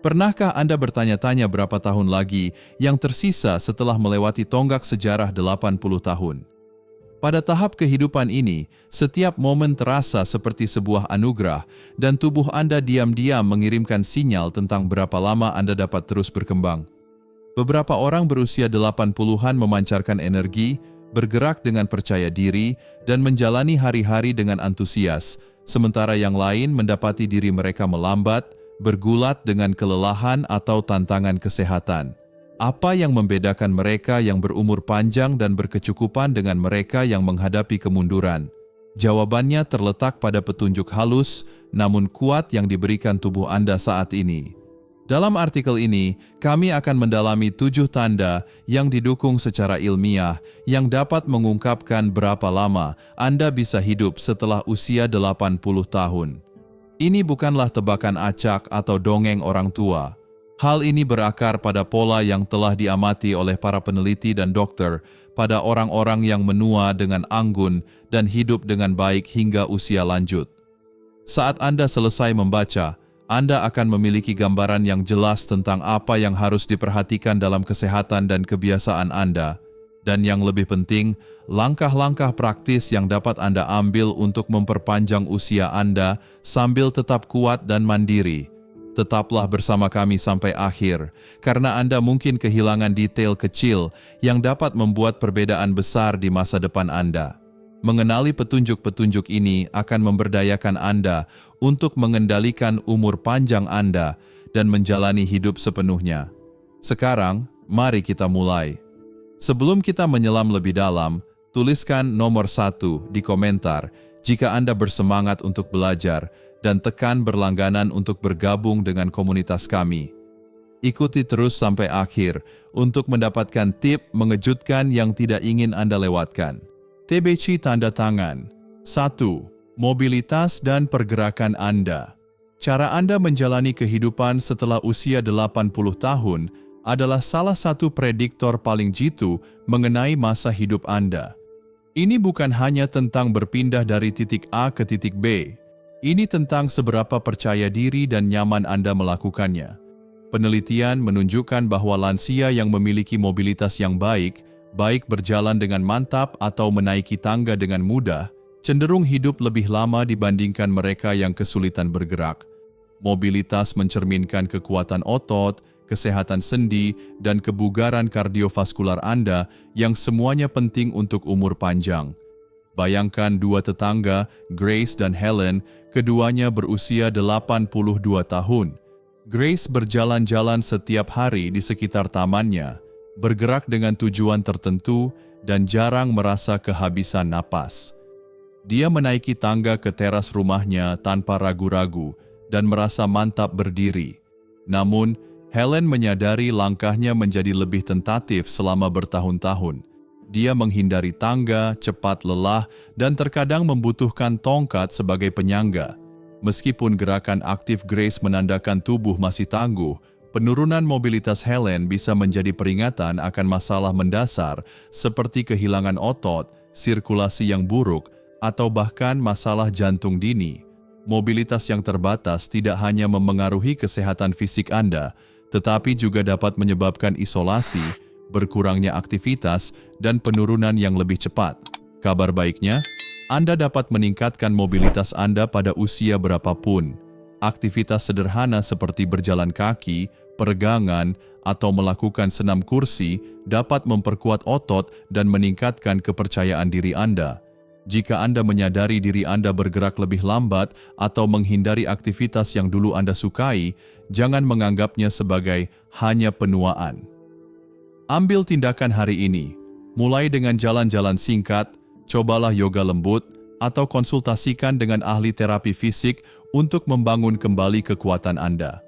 Pernahkah Anda bertanya-tanya berapa tahun lagi yang tersisa setelah melewati tonggak sejarah 80 tahun? Pada tahap kehidupan ini, setiap momen terasa seperti sebuah anugerah dan tubuh Anda diam-diam mengirimkan sinyal tentang berapa lama Anda dapat terus berkembang. Beberapa orang berusia 80-an memancarkan energi, bergerak dengan percaya diri, dan menjalani hari-hari dengan antusias, sementara yang lain mendapati diri mereka melambat, bergulat dengan kelelahan atau tantangan kesehatan. Apa yang membedakan mereka yang berumur panjang dan berkecukupan dengan mereka yang menghadapi kemunduran? Jawabannya terletak pada petunjuk halus, namun kuat yang diberikan tubuh Anda saat ini. Dalam artikel ini, kami akan mendalami 7 tanda yang didukung secara ilmiah yang dapat mengungkapkan berapa lama Anda bisa hidup setelah usia 80 tahun. Ini bukanlah tebakan acak atau dongeng orang tua. Hal ini berakar pada pola yang telah diamati oleh para peneliti dan dokter pada orang-orang yang menua dengan anggun dan hidup dengan baik hingga usia lanjut. Saat Anda selesai membaca, Anda akan memiliki gambaran yang jelas tentang apa yang harus diperhatikan dalam kesehatan dan kebiasaan Anda. Dan yang lebih penting, langkah-langkah praktis yang dapat Anda ambil untuk memperpanjang usia Anda sambil tetap kuat dan mandiri. Tetaplah bersama kami sampai akhir, karena Anda mungkin kehilangan detail kecil yang dapat membuat perbedaan besar di masa depan Anda. Mengenali petunjuk-petunjuk ini akan memberdayakan Anda untuk mengendalikan umur panjang Anda dan menjalani hidup sepenuhnya. Sekarang, mari kita mulai. Sebelum kita menyelam lebih dalam, tuliskan nomor 1 di komentar jika Anda bersemangat untuk belajar dan tekan berlangganan untuk bergabung dengan komunitas kami. Ikuti terus sampai akhir untuk mendapatkan tip mengejutkan yang tidak ingin Anda lewatkan. TBC tanda tangan. 1. Mobilitas dan pergerakan Anda. Cara Anda menjalani kehidupan setelah usia 80 tahun adalah salah satu prediktor paling jitu mengenai masa hidup Anda. Ini bukan hanya tentang berpindah dari titik A ke titik B. Ini tentang seberapa percaya diri dan nyaman Anda melakukannya. Penelitian menunjukkan bahwa lansia yang memiliki mobilitas yang baik, baik berjalan dengan mantap atau menaiki tangga dengan mudah, cenderung hidup lebih lama dibandingkan mereka yang kesulitan bergerak. Mobilitas mencerminkan kekuatan otot, kesehatan sendi, dan kebugaran kardiovaskular Anda yang semuanya penting untuk umur panjang. Bayangkan dua tetangga, Grace dan Helen, keduanya berusia 82 tahun. Grace berjalan-jalan setiap hari di sekitar tamannya, bergerak dengan tujuan tertentu, dan jarang merasa kehabisan napas. Dia menaiki tangga ke teras rumahnya tanpa ragu-ragu dan merasa mantap berdiri. Namun, Helen menyadari langkahnya menjadi lebih tentatif selama bertahun-tahun. Dia menghindari tangga, cepat lelah, dan terkadang membutuhkan tongkat sebagai penyangga. Meskipun gerakan aktif Grace menandakan tubuh masih tangguh, penurunan mobilitas Helen bisa menjadi peringatan akan masalah mendasar seperti kehilangan otot, sirkulasi yang buruk, atau bahkan masalah jantung dini. Mobilitas yang terbatas tidak hanya memengaruhi kesehatan fisik Anda, tetapi juga dapat menyebabkan isolasi, berkurangnya aktivitas, dan penurunan yang lebih cepat. Kabar baiknya, Anda dapat meningkatkan mobilitas Anda pada usia berapapun. Aktivitas sederhana seperti berjalan kaki, peregangan, atau melakukan senam kursi dapat memperkuat otot dan meningkatkan kepercayaan diri Anda. Jika Anda menyadari diri Anda bergerak lebih lambat atau menghindari aktivitas yang dulu Anda sukai, jangan menganggapnya sebagai hanya penuaan. Ambil tindakan hari ini, mulai dengan jalan-jalan singkat, cobalah yoga lembut, atau konsultasikan dengan ahli terapi fisik untuk membangun kembali kekuatan Anda.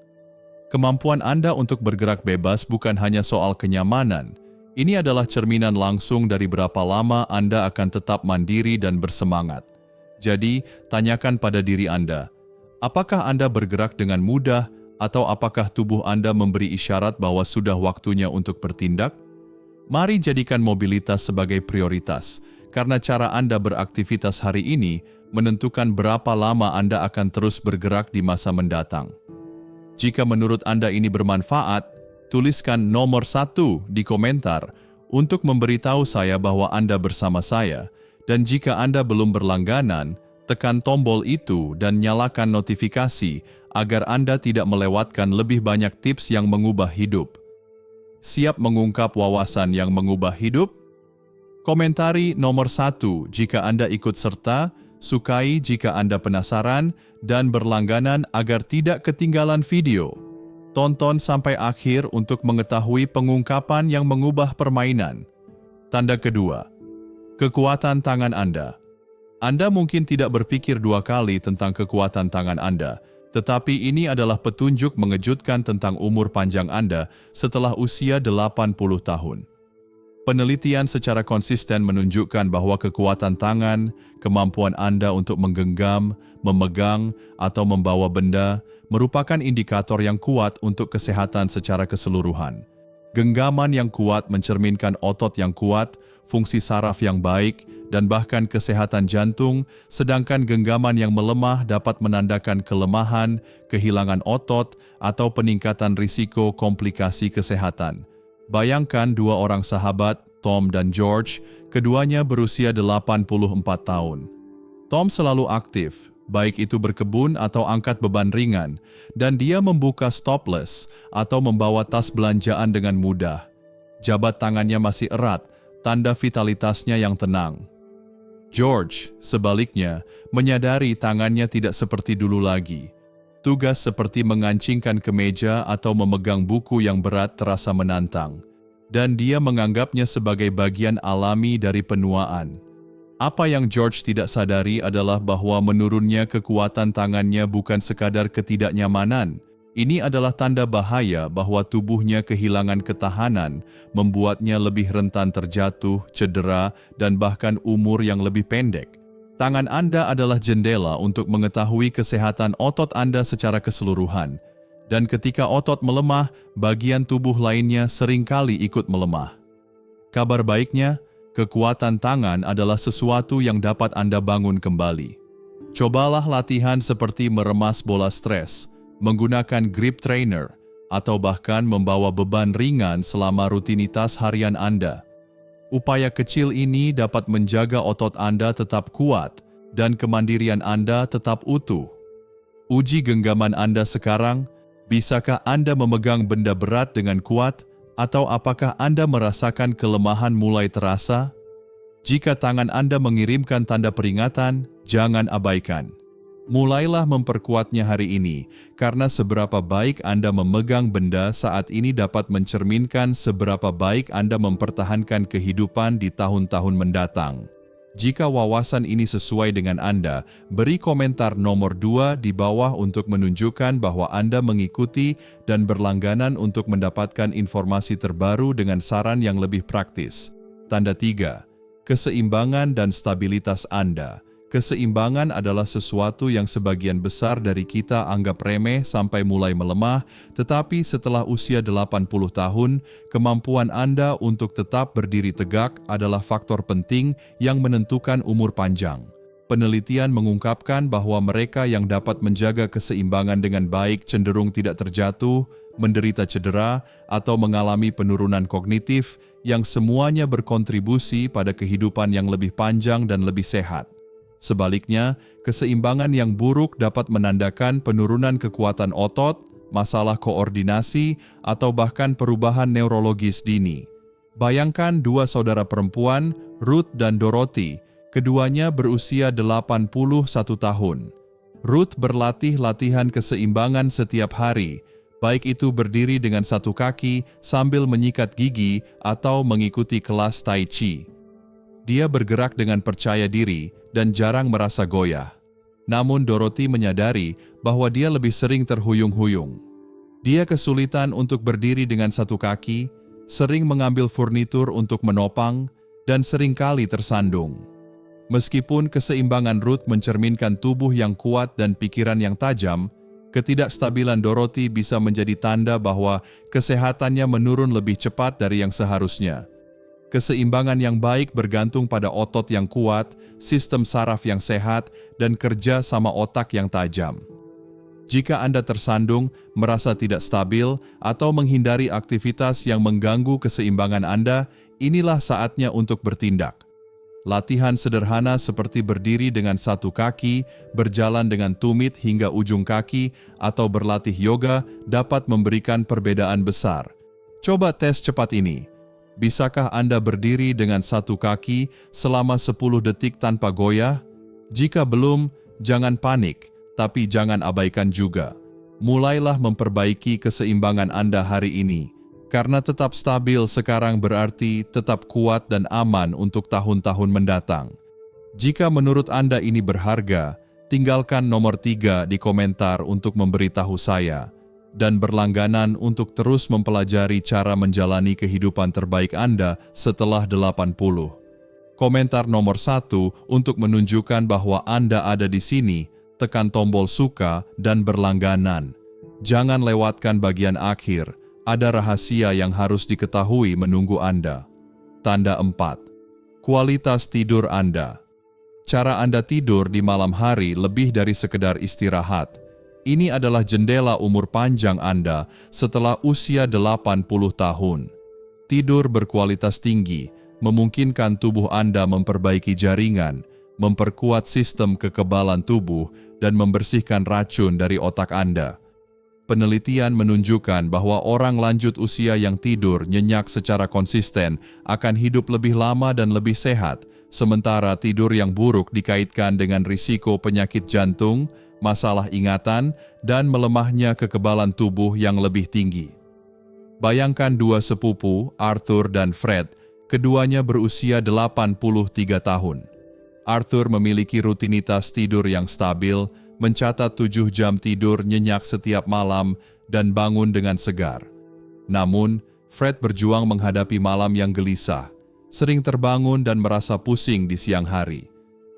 Kemampuan Anda untuk bergerak bebas bukan hanya soal kenyamanan. Ini adalah cerminan langsung dari berapa lama Anda akan tetap mandiri dan bersemangat. Jadi, tanyakan pada diri Anda, apakah Anda bergerak dengan mudah atau apakah tubuh Anda memberi isyarat bahwa sudah waktunya untuk bertindak? Mari jadikan mobilitas sebagai prioritas, karena cara Anda beraktivitas hari ini menentukan berapa lama Anda akan terus bergerak di masa mendatang. Jika menurut Anda ini bermanfaat, tuliskan nomor 1 di komentar untuk memberitahu saya bahwa Anda bersama saya. Dan jika Anda belum berlangganan, tekan tombol itu dan nyalakan notifikasi agar Anda tidak melewatkan lebih banyak tips yang mengubah hidup. Siap mengungkap wawasan yang mengubah hidup? Komentari nomor 1 jika Anda ikut serta, sukai jika Anda penasaran, dan berlangganan agar tidak ketinggalan video. Tonton sampai akhir untuk mengetahui pengungkapan yang mengubah permainan. Tanda kedua, kekuatan tangan Anda. Anda mungkin tidak berpikir dua kali tentang kekuatan tangan Anda, tetapi ini adalah petunjuk mengejutkan tentang umur panjang Anda setelah usia 80 tahun. Penelitian secara konsisten menunjukkan bahwa kekuatan tangan, kemampuan Anda untuk menggenggam, memegang, atau membawa benda merupakan indikator yang kuat untuk kesehatan secara keseluruhan. Genggaman yang kuat mencerminkan otot yang kuat, fungsi saraf yang baik, dan bahkan kesehatan jantung, sedangkan genggaman yang melemah dapat menandakan kelemahan, kehilangan otot, atau peningkatan risiko komplikasi kesehatan. Bayangkan dua orang sahabat, Tom dan George, keduanya berusia 84 tahun. Tom selalu aktif, baik itu berkebun atau angkat beban ringan, dan dia membuka stopless atau membawa tas belanjaan dengan mudah. Jabat tangannya masih erat, tanda vitalitasnya yang tenang. George, sebaliknya, menyadari tangannya tidak seperti dulu lagi. Tugas seperti mengancingkan kemeja atau memegang buku yang berat terasa menantang, dan dia menganggapnya sebagai bagian alami dari penuaan. Apa yang George tidak sadari adalah bahwa menurunnya kekuatan tangannya bukan sekadar ketidaknyamanan. Ini adalah tanda bahaya bahwa tubuhnya kehilangan ketahanan, membuatnya lebih rentan terjatuh, cedera, dan bahkan umur yang lebih pendek. Tangan Anda adalah jendela untuk mengetahui kesehatan otot Anda secara keseluruhan. Dan ketika otot melemah, bagian tubuh lainnya seringkali ikut melemah. Kabar baiknya, kekuatan tangan adalah sesuatu yang dapat Anda bangun kembali. Cobalah latihan seperti meremas bola stres, menggunakan grip trainer, atau bahkan membawa beban ringan selama rutinitas harian Anda. Upaya kecil ini dapat menjaga otot Anda tetap kuat dan kemandirian Anda tetap utuh. Uji genggaman Anda sekarang, bisakah Anda memegang benda berat dengan kuat? Atau apakah Anda merasakan kelemahan mulai terasa? Jika tangan Anda mengirimkan tanda peringatan, jangan abaikan. Mulailah memperkuatnya hari ini, karena seberapa baik Anda memegang benda saat ini dapat mencerminkan seberapa baik Anda mempertahankan kehidupan di tahun-tahun mendatang. Jika wawasan ini sesuai dengan Anda, beri komentar nomor 2 di bawah untuk menunjukkan bahwa Anda mengikuti dan berlangganan untuk mendapatkan informasi terbaru dengan saran yang lebih praktis. Tanda 3. Keseimbangan dan stabilitas Anda. Keseimbangan adalah sesuatu yang sebagian besar dari kita anggap remeh sampai mulai melemah, tetapi setelah usia 80 tahun, kemampuan Anda untuk tetap berdiri tegak adalah faktor penting yang menentukan umur panjang. Penelitian mengungkapkan bahwa mereka yang dapat menjaga keseimbangan dengan baik cenderung tidak terjatuh, menderita cedera, atau mengalami penurunan kognitif yang semuanya berkontribusi pada kehidupan yang lebih panjang dan lebih sehat. Sebaliknya, keseimbangan yang buruk dapat menandakan penurunan kekuatan otot, masalah koordinasi, atau bahkan perubahan neurologis dini. Bayangkan dua saudara perempuan, Ruth dan Dorothy, keduanya berusia 81 tahun. Ruth berlatih latihan keseimbangan setiap hari, baik itu berdiri dengan satu kaki sambil menyikat gigi atau mengikuti kelas Tai Chi. Dia bergerak dengan percaya diri dan jarang merasa goyah. Namun Dorothy menyadari bahwa dia lebih sering terhuyung-huyung. Dia kesulitan untuk berdiri dengan satu kaki, sering mengambil furnitur untuk menopang, dan seringkali tersandung. Meskipun keseimbangan Ruth mencerminkan tubuh yang kuat dan pikiran yang tajam, ketidakstabilan Dorothy bisa menjadi tanda bahwa kesehatannya menurun lebih cepat dari yang seharusnya. Keseimbangan yang baik bergantung pada otot yang kuat, sistem saraf yang sehat, dan kerja sama otak yang tajam. Jika Anda tersandung, merasa tidak stabil, atau menghindari aktivitas yang mengganggu keseimbangan Anda, inilah saatnya untuk bertindak. Latihan sederhana seperti berdiri dengan satu kaki, berjalan dengan tumit hingga ujung kaki, atau berlatih yoga dapat memberikan perbedaan besar. Coba tes cepat ini. Bisakah Anda berdiri dengan satu kaki selama 10 detik tanpa goyah? Jika belum, jangan panik, tapi jangan abaikan juga. Mulailah memperbaiki keseimbangan Anda hari ini. Karena tetap stabil sekarang berarti tetap kuat dan aman untuk tahun-tahun mendatang. Jika menurut Anda ini berharga, tinggalkan nomor 3 di komentar untuk memberitahu saya, dan berlangganan untuk terus mempelajari cara menjalani kehidupan terbaik Anda setelah 80. Komentar nomor 1 untuk menunjukkan bahwa Anda ada di sini, tekan tombol suka dan berlangganan. Jangan lewatkan bagian akhir. Ada rahasia yang harus diketahui menunggu Anda. Tanda 4. Kualitas tidur Anda. Cara Anda tidur di malam hari lebih dari sekedar istirahat. Ini adalah jendela umur panjang Anda setelah usia 80 tahun. Tidur berkualitas tinggi memungkinkan tubuh Anda memperbaiki jaringan, memperkuat sistem kekebalan tubuh, dan membersihkan racun dari otak Anda. Penelitian menunjukkan bahwa orang lanjut usia yang tidur nyenyak secara konsisten akan hidup lebih lama dan lebih sehat, sementara tidur yang buruk dikaitkan dengan risiko penyakit jantung, masalah ingatan, dan melemahnya kekebalan tubuh yang lebih tinggi. Bayangkan dua sepupu, Arthur dan Fred, keduanya berusia 83 tahun. Arthur memiliki rutinitas tidur yang stabil, mencatat 7 jam tidur nyenyak setiap malam dan bangun dengan segar. Namun, Fred berjuang menghadapi malam yang gelisah, sering terbangun dan merasa pusing di siang hari.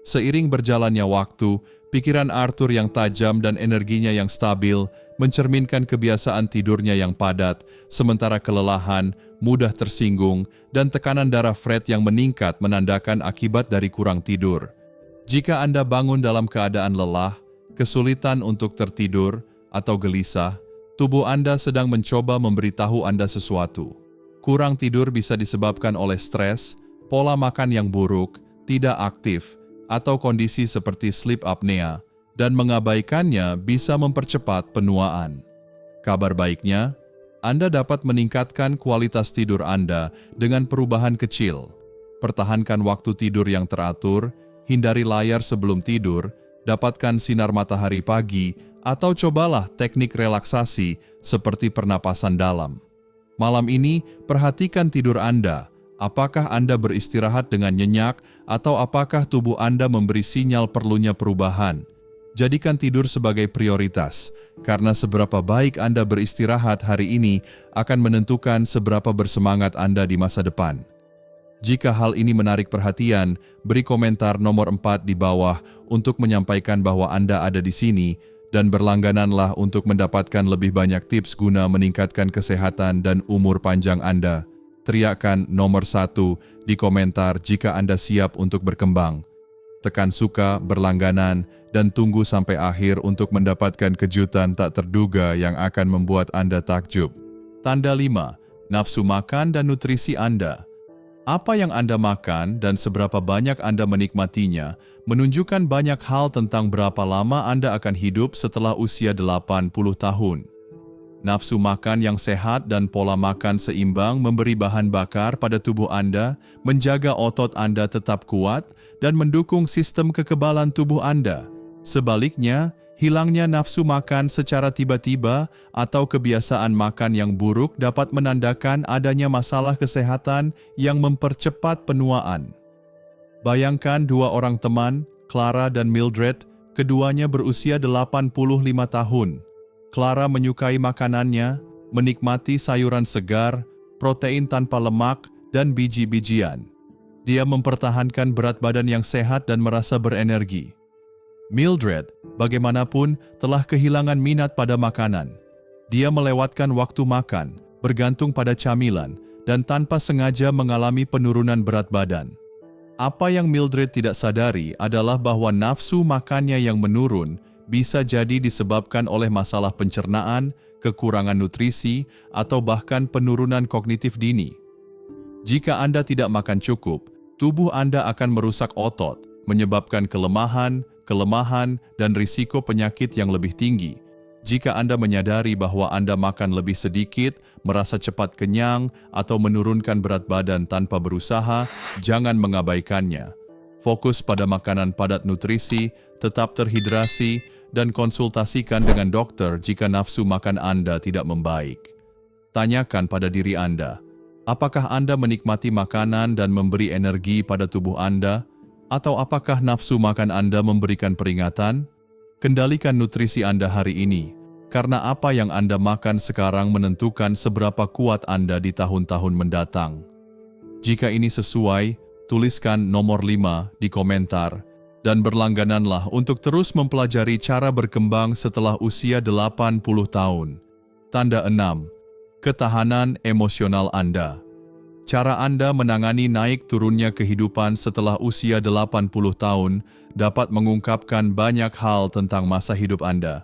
Seiring berjalannya waktu, pikiran Arthur yang tajam dan energinya yang stabil mencerminkan kebiasaan tidurnya yang padat, sementara kelelahan, mudah tersinggung, dan tekanan darah Fred yang meningkat menandakan akibat dari kurang tidur. Jika Anda bangun dalam keadaan lelah, kesulitan untuk tertidur, atau gelisah, tubuh Anda sedang mencoba memberitahu Anda sesuatu. Kurang tidur bisa disebabkan oleh stres, pola makan yang buruk, tidak aktif, atau kondisi seperti sleep apnea, dan mengabaikannya bisa mempercepat penuaan. Kabar baiknya, Anda dapat meningkatkan kualitas tidur Anda dengan perubahan kecil. Pertahankan waktu tidur yang teratur, hindari layar sebelum tidur, dapatkan sinar matahari pagi, atau cobalah teknik relaksasi seperti pernapasan dalam. Malam ini, perhatikan tidur Anda. Apakah Anda beristirahat dengan nyenyak, atau apakah tubuh Anda memberi sinyal perlunya perubahan? Jadikan tidur sebagai prioritas, karena seberapa baik Anda beristirahat hari ini akan menentukan seberapa bersemangat Anda di masa depan. Jika hal ini menarik perhatian, beri komentar nomor 4 di bawah untuk menyampaikan bahwa Anda ada di sini, dan berlanggananlah untuk mendapatkan lebih banyak tips guna meningkatkan kesehatan dan umur panjang Anda. Teriakkan nomor 1 di komentar jika Anda siap untuk berkembang. Tekan suka, berlangganan, dan tunggu sampai akhir untuk mendapatkan kejutan tak terduga yang akan membuat Anda takjub. Tanda 5. Nafsu makan dan nutrisi Anda. Apa yang Anda makan dan seberapa banyak Anda menikmatinya menunjukkan banyak hal tentang berapa lama Anda akan hidup setelah usia 80 tahun. Nafsu makan yang sehat dan pola makan seimbang memberi bahan bakar pada tubuh Anda, menjaga otot Anda tetap kuat, dan mendukung sistem kekebalan tubuh Anda. Sebaliknya, hilangnya nafsu makan secara tiba-tiba atau kebiasaan makan yang buruk dapat menandakan adanya masalah kesehatan yang mempercepat penuaan. Bayangkan dua orang teman, Clara dan Mildred, keduanya berusia 85 tahun. Clara menyukai makanannya, menikmati sayuran segar, protein tanpa lemak, dan biji-bijian. Dia mempertahankan berat badan yang sehat dan merasa berenergi. Mildred, bagaimanapun, telah kehilangan minat pada makanan. Dia melewatkan waktu makan, bergantung pada camilan, dan tanpa sengaja mengalami penurunan berat badan. Apa yang Mildred tidak sadari adalah bahwa nafsu makannya yang menurun bisa jadi disebabkan oleh masalah pencernaan, kekurangan nutrisi, atau bahkan penurunan kognitif dini. Jika Anda tidak makan cukup, tubuh Anda akan merusak otot, menyebabkan kelemahan, dan risiko penyakit yang lebih tinggi. Jika Anda menyadari bahwa Anda makan lebih sedikit, merasa cepat kenyang, atau menurunkan berat badan tanpa berusaha, jangan mengabaikannya. Fokus pada makanan padat nutrisi, tetap terhidrasi, dan konsultasikan dengan dokter jika nafsu makan Anda tidak membaik. Tanyakan pada diri Anda, apakah Anda menikmati makanan dan memberi energi pada tubuh Anda, atau apakah nafsu makan Anda memberikan peringatan? Kendalikan nutrisi Anda hari ini, karena apa yang Anda makan sekarang menentukan seberapa kuat Anda di tahun-tahun mendatang. Jika ini sesuai, tuliskan nomor 5 di komentar, dan berlanggananlah untuk terus mempelajari cara berkembang setelah usia 80 tahun. Tanda 6. Ketahanan emosional Anda. Cara Anda menangani naik turunnya kehidupan setelah usia 80 tahun dapat mengungkapkan banyak hal tentang masa hidup Anda.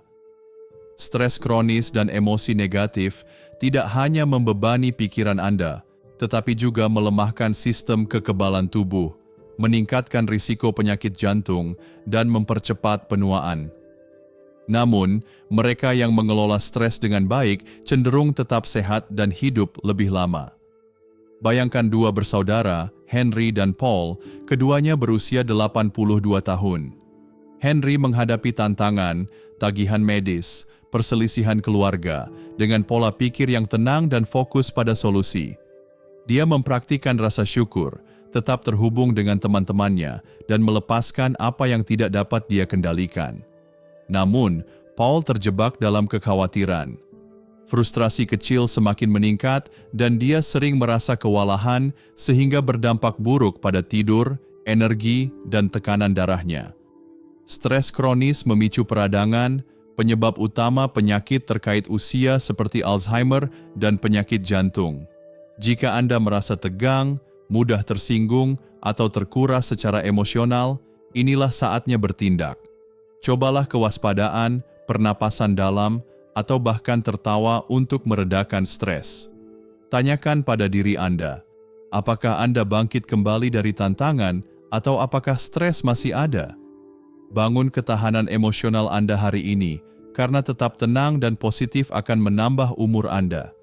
Stres kronis dan emosi negatif tidak hanya membebani pikiran Anda, tetapi juga melemahkan sistem kekebalan tubuh, meningkatkan risiko penyakit jantung, dan mempercepat penuaan. Namun, mereka yang mengelola stres dengan baik cenderung tetap sehat dan hidup lebih lama. Bayangkan dua bersaudara, Henry dan Paul, keduanya berusia 82 tahun. Henry menghadapi tantangan, tagihan medis, perselisihan keluarga, dengan pola pikir yang tenang dan fokus pada solusi. Dia mempraktikkan rasa syukur, tetap terhubung dengan teman-temannya, dan melepaskan apa yang tidak dapat dia kendalikan. Namun, Paul terjebak dalam kekhawatiran. Frustrasi kecil semakin meningkat dan dia sering merasa kewalahan sehingga berdampak buruk pada tidur, energi, dan tekanan darahnya. Stres kronis memicu peradangan, penyebab utama penyakit terkait usia seperti Alzheimer dan penyakit jantung. Jika Anda merasa tegang, mudah tersinggung, atau terkuras secara emosional, inilah saatnya bertindak. Cobalah kewaspadaan, pernapasan dalam, atau bahkan tertawa untuk meredakan stres. Tanyakan pada diri Anda, apakah Anda bangkit kembali dari tantangan atau apakah stres masih ada? Bangun ketahanan emosional Anda hari ini, karena tetap tenang dan positif akan menambah umur Anda.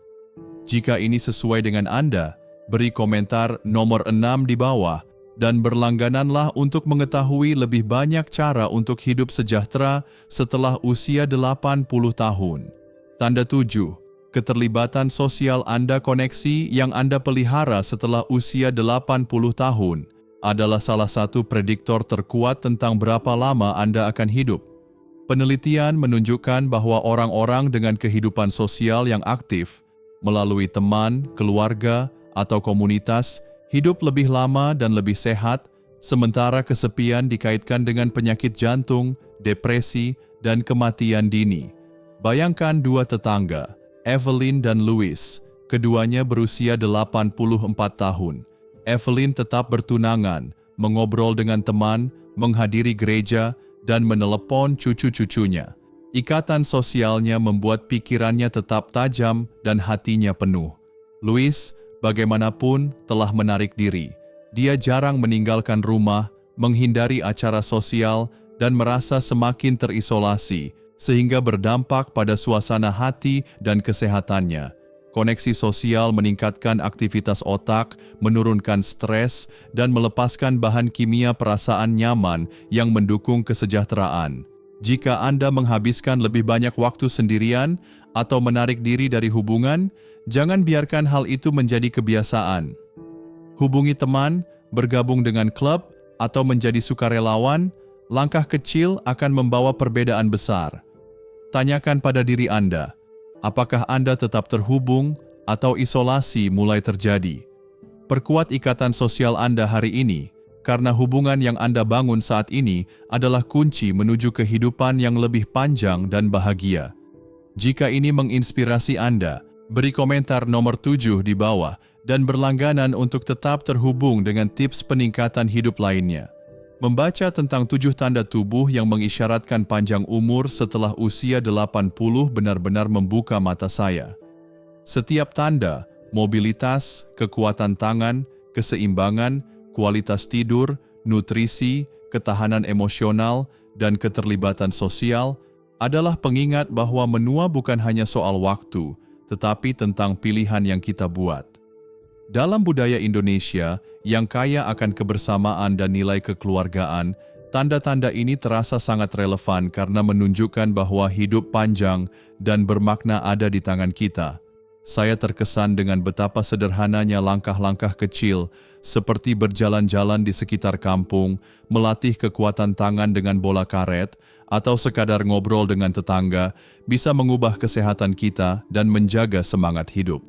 Jika ini sesuai dengan Anda, beri komentar nomor 6 di bawah dan berlanggananlah untuk mengetahui lebih banyak cara untuk hidup sejahtera setelah usia 80 tahun. Tanda 7. Keterlibatan sosial Anda. Koneksi yang Anda pelihara setelah usia 80 tahun adalah salah satu prediktor terkuat tentang berapa lama Anda akan hidup. Penelitian menunjukkan bahwa orang-orang dengan kehidupan sosial yang aktif melalui teman, keluarga, atau komunitas, hidup lebih lama dan lebih sehat, sementara kesepian dikaitkan dengan penyakit jantung, depresi, dan kematian dini. Bayangkan dua tetangga, Evelyn dan Louis, keduanya berusia 84 tahun. Evelyn tetap bertunangan, mengobrol dengan teman, menghadiri gereja, dan menelepon cucu-cucunya. Ikatan sosialnya membuat pikirannya tetap tajam dan hatinya penuh. Louis, bagaimanapun, telah menarik diri. Dia jarang meninggalkan rumah, menghindari acara sosial, dan merasa semakin terisolasi, sehingga berdampak pada suasana hati dan kesehatannya. Koneksi sosial meningkatkan aktivitas otak, menurunkan stres, dan melepaskan bahan kimia perasaan nyaman yang mendukung kesejahteraan. Jika Anda menghabiskan lebih banyak waktu sendirian atau menarik diri dari hubungan, jangan biarkan hal itu menjadi kebiasaan. Hubungi teman, bergabung dengan klub, atau menjadi sukarelawan. Langkah kecil akan membawa perbedaan besar. Tanyakan pada diri Anda, apakah Anda tetap terhubung atau isolasi mulai terjadi? Perkuat ikatan sosial Anda hari ini, karena hubungan yang Anda bangun saat ini adalah kunci menuju kehidupan yang lebih panjang dan bahagia. Jika ini menginspirasi Anda, beri komentar nomor 7 di bawah dan berlangganan untuk tetap terhubung dengan tips peningkatan hidup lainnya. Membaca tentang 7 tanda tubuh yang mengisyaratkan panjang umur setelah usia 80 benar-benar membuka mata saya. Setiap tanda, mobilitas, kekuatan tangan, keseimbangan, kualitas tidur, nutrisi, ketahanan emosional, dan keterlibatan sosial adalah pengingat bahwa menua bukan hanya soal waktu, tetapi tentang pilihan yang kita buat. Dalam budaya Indonesia yang kaya akan kebersamaan dan nilai kekeluargaan, tanda-tanda ini terasa sangat relevan karena menunjukkan bahwa hidup panjang dan bermakna ada di tangan kita. Saya terkesan dengan betapa sederhananya langkah-langkah kecil, seperti berjalan-jalan di sekitar kampung, melatih kekuatan tangan dengan bola karet, atau sekadar ngobrol dengan tetangga, bisa mengubah kesehatan kita dan menjaga semangat hidup.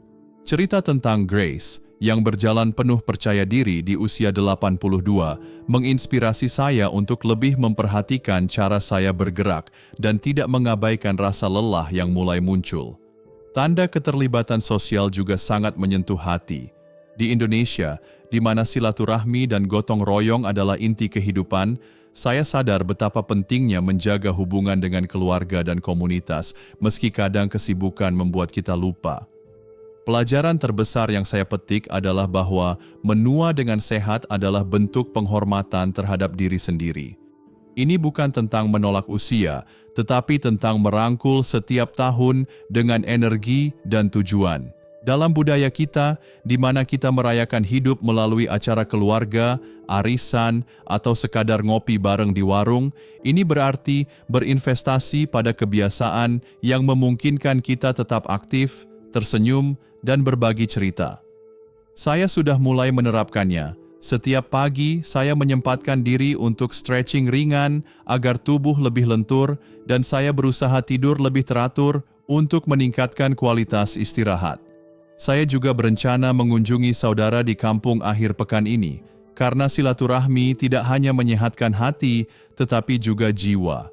Cerita tentang Grace, yang berjalan penuh percaya diri di usia 82, menginspirasi saya untuk lebih memperhatikan cara saya bergerak dan tidak mengabaikan rasa lelah yang mulai muncul. Tanda keterlibatan sosial juga sangat menyentuh hati. Di Indonesia, di mana silaturahmi dan gotong royong adalah inti kehidupan, saya sadar betapa pentingnya menjaga hubungan dengan keluarga dan komunitas, meski kadang kesibukan membuat kita lupa. Pelajaran terbesar yang saya petik adalah bahwa menua dengan sehat adalah bentuk penghormatan terhadap diri sendiri. Ini bukan tentang menolak usia, tetapi tentang merangkul setiap tahun dengan energi dan tujuan. Dalam budaya kita, di mana kita merayakan hidup melalui acara keluarga, arisan, atau sekadar ngopi bareng di warung, ini berarti berinvestasi pada kebiasaan yang memungkinkan kita tetap aktif, tersenyum, dan berbagi cerita. Saya sudah mulai menerapkannya. Setiap pagi, saya menyempatkan diri untuk stretching ringan agar tubuh lebih lentur dan saya berusaha tidur lebih teratur untuk meningkatkan kualitas istirahat. Saya juga berencana mengunjungi saudara di kampung akhir pekan ini, karena silaturahmi tidak hanya menyehatkan hati, tetapi juga jiwa.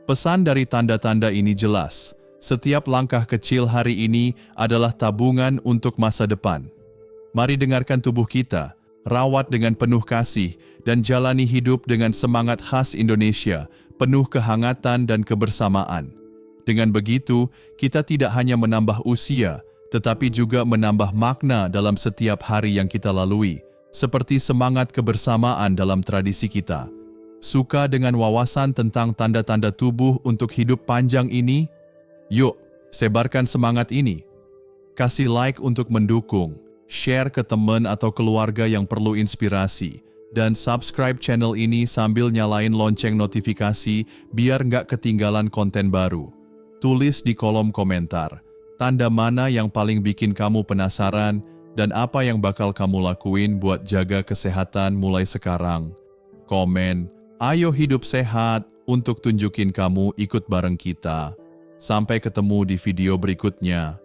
Pesan dari tanda-tanda ini jelas. Setiap langkah kecil hari ini adalah tabungan untuk masa depan. Mari dengarkan tubuh kita, rawat dengan penuh kasih, dan jalani hidup dengan semangat khas Indonesia, penuh kehangatan dan kebersamaan. Dengan begitu, kita tidak hanya menambah usia, tetapi juga menambah makna dalam setiap hari yang kita lalui, seperti semangat kebersamaan dalam tradisi kita. Suka dengan wawasan tentang tanda-tanda tubuh untuk hidup panjang ini? Yuk, sebarkan semangat ini. Kasih like untuk mendukung, share ke teman atau keluarga yang perlu inspirasi, dan subscribe channel ini sambil nyalain lonceng notifikasi biar nggak ketinggalan konten baru. Tulis di kolom komentar, tanda mana yang paling bikin kamu penasaran dan apa yang bakal kamu lakuin buat jaga kesehatan mulai sekarang. Komen, ayo hidup sehat untuk tunjukin kamu ikut bareng kita. Sampai ketemu di video berikutnya.